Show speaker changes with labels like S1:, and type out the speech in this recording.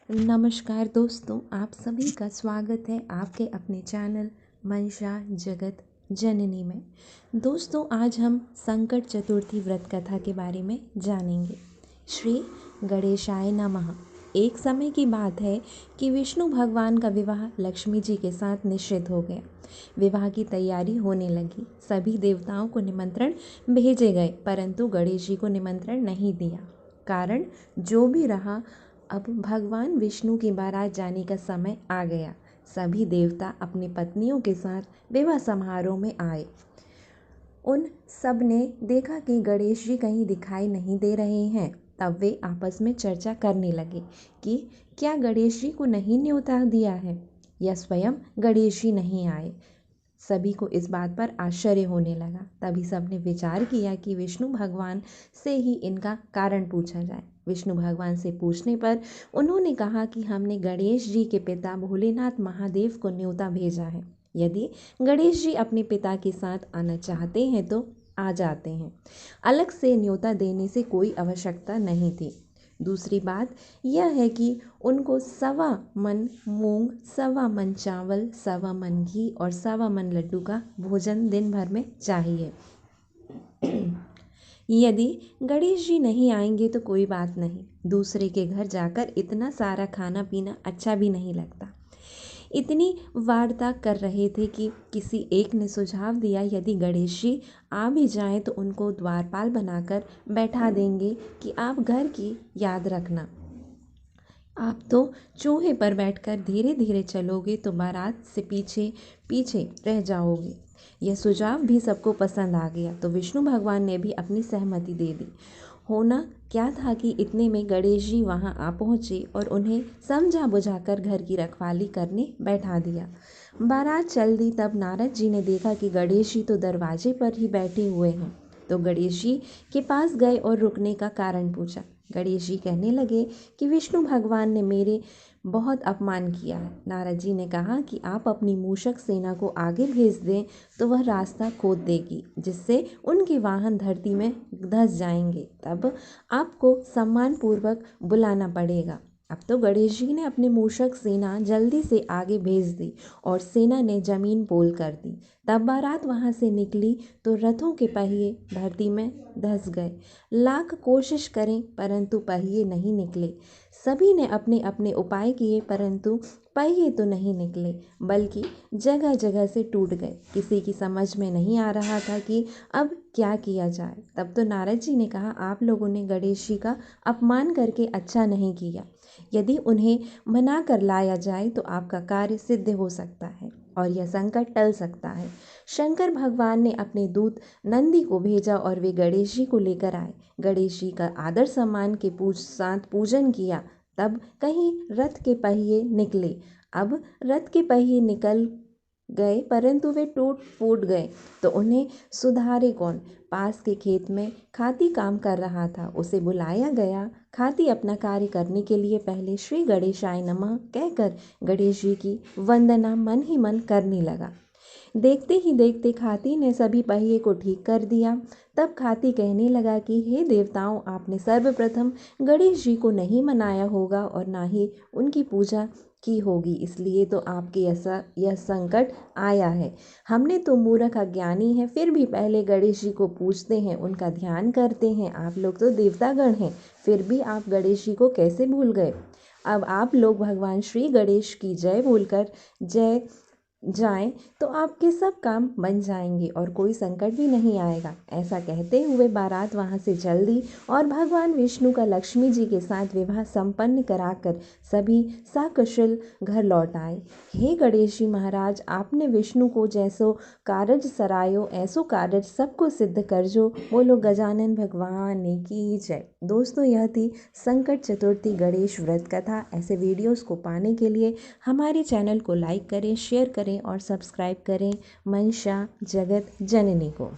S1: नमस्कार दोस्तों, आप सभी का स्वागत है आपके अपने चैनल मंशा जगत जननी में। दोस्तों, आज हम संकट चतुर्थी व्रत कथा के बारे में जानेंगे। श्री गणेशाय नमः। एक समय की बात है कि विष्णु भगवान का विवाह लक्ष्मी जी के साथ निश्चित हो गया। विवाह की तैयारी होने लगी। सभी देवताओं को निमंत्रण भेजे गए, परंतु गणेश जी को निमंत्रण नहीं दिया। कारण जो भी रहा, अब भगवान विष्णु की बारात जाने का समय आ गया। सभी देवता अपनी पत्नियों के साथ विवाह समारोह में आए। उन सब ने देखा कि गणेश जी कहीं दिखाई नहीं दे रहे हैं। तब वे आपस में चर्चा करने लगे कि क्या गणेश जी को नहीं न्योता दिया है या स्वयं गणेश जी नहीं आए। सभी को इस बात पर आश्चर्य होने लगा। तभी सबने विचार किया कि विष्णु भगवान से ही इनका कारण पूछा जाए। विष्णु भगवान से पूछने पर उन्होंने कहा कि हमने गणेश जी के पिता भोलेनाथ महादेव को न्योता भेजा है। यदि गणेश जी अपने पिता के साथ आना चाहते हैं तो आ जाते हैं। अलग से न्योता देने से कोई आवश्यकता नहीं थी। दूसरी बात यह है कि उनको 1.25 मन मूंग, 1.25 मन चावल, 1.25 मन घी और 1.25 मन लड्डू का भोजन दिन भर में चाहिए। यदि गणेश जी नहीं आएंगे तो कोई बात नहीं, दूसरे के घर जाकर इतना सारा खाना पीना अच्छा भी नहीं लगता। इतनी वार्ता कर रहे थे कि किसी एक ने सुझाव दिया, यदि गणेश जी आ भी जाएं तो उनको द्वारपाल बनाकर बैठा देंगे कि आप घर की याद रखना। आप तो चूहे पर बैठकर धीरे धीरे चलोगे तो बारात से पीछे पीछे रह जाओगे। यह सुझाव भी सबको पसंद आ गया, तो विष्णु भगवान ने भी अपनी सहमति दे दी। होना क्या था कि इतने में गणेश जी वहां आ पहुँचे और उन्हें समझा बुझाकर घर की रखवाली करने बैठा दिया। बारात चल दी। तब नारद जी ने देखा कि गणेश जी तो दरवाजे पर ही बैठे हुए हैं, तो गणेश जी के पास गए और रुकने का कारण पूछा। गणेश जी कहने लगे कि विष्णु भगवान ने मेरे बहुत अपमान किया है। नारद जी ने कहा कि आप अपनी मूषक सेना को आगे भेज दें तो वह रास्ता खोद देगी, जिससे उनके वाहन धरती में धंस जाएंगे। तब आपको सम्मानपूर्वक बुलाना पड़ेगा। अब तो गणेश जी ने अपनी मूषक सेना जल्दी से आगे भेज दी और सेना ने जमीन पोल कर दी। तब बारात वहां से निकली तो रथों के पहिए धरती में धंस गए। लाख कोशिश करें परंतु पहिए नहीं निकले। सभी ने अपने अपने उपाय किए, परंतु पहिए तो नहीं निकले, बल्कि जगह जगह से टूट गए। किसी की समझ में नहीं आ रहा था कि अब क्या किया जाए। तब तो नारद जी ने कहा, आप लोगों ने गणेश जी का अपमान करके अच्छा नहीं किया। यदि उन्हें मना कर लाया जाए तो आपका कार्य सिद्ध हो सकता है और यह संकट टल सकता है। शंकर भगवान ने अपने दूत नंदी को भेजा और वे गणेश जी को लेकर आए। गणेश जी का आदर सम्मान के साथ पूजन किया। तब कहीं रथ के पहिए निकले। अब रथ के पहिए निकल गए, परंतु वे टूट फूट गए, तो उन्हें सुधारे कौन। पास के खेत में खाती काम कर रहा था, उसे बुलाया गया। खाती अपना कार्य करने के लिए पहले श्री गणेशाय नमः कहकर गणेश जी की वंदना मन ही मन करने लगा। देखते ही देखते खाती ने सभी पहिए को ठीक कर दिया। तब खाती कहने लगा कि हे देवताओं, आपने सर्वप्रथम गणेश जी को नहीं मनाया होगा और ना ही उनकी पूजा की होगी, इसलिए तो आपके ऐसा यह संकट आया है। हमने तो मूर्ख अज्ञानी है, फिर भी पहले गणेश जी को पूजते हैं, उनका ध्यान करते हैं। आप लोग तो देवतागण हैं, फिर भी आप गणेश जी को कैसे भूल गए। अब आप लोग भगवान श्री गणेश की जय बोलकर जय जाएं तो आपके सब काम बन जाएंगे और कोई संकट भी नहीं आएगा। ऐसा कहते हुए बारात वहां से चल दी और भगवान विष्णु का लक्ष्मी जी के साथ विवाह संपन्न कराकर सभी सकुशल घर लौट आए। हे गणेश जी महाराज, आपने विष्णु को जैसो कारज सरायो, ऐसो कारज सबको सिद्ध कर जो। बोलो गजानन भगवान की जय। दोस्तों, यह थी संकट चतुर्थी गणेश व्रत कथा। ऐसे वीडियोस को पाने के लिए हमारे चैनल को लाइक करें, शेयर करें और सब्सक्राइब करें मंशा जगत जननी को।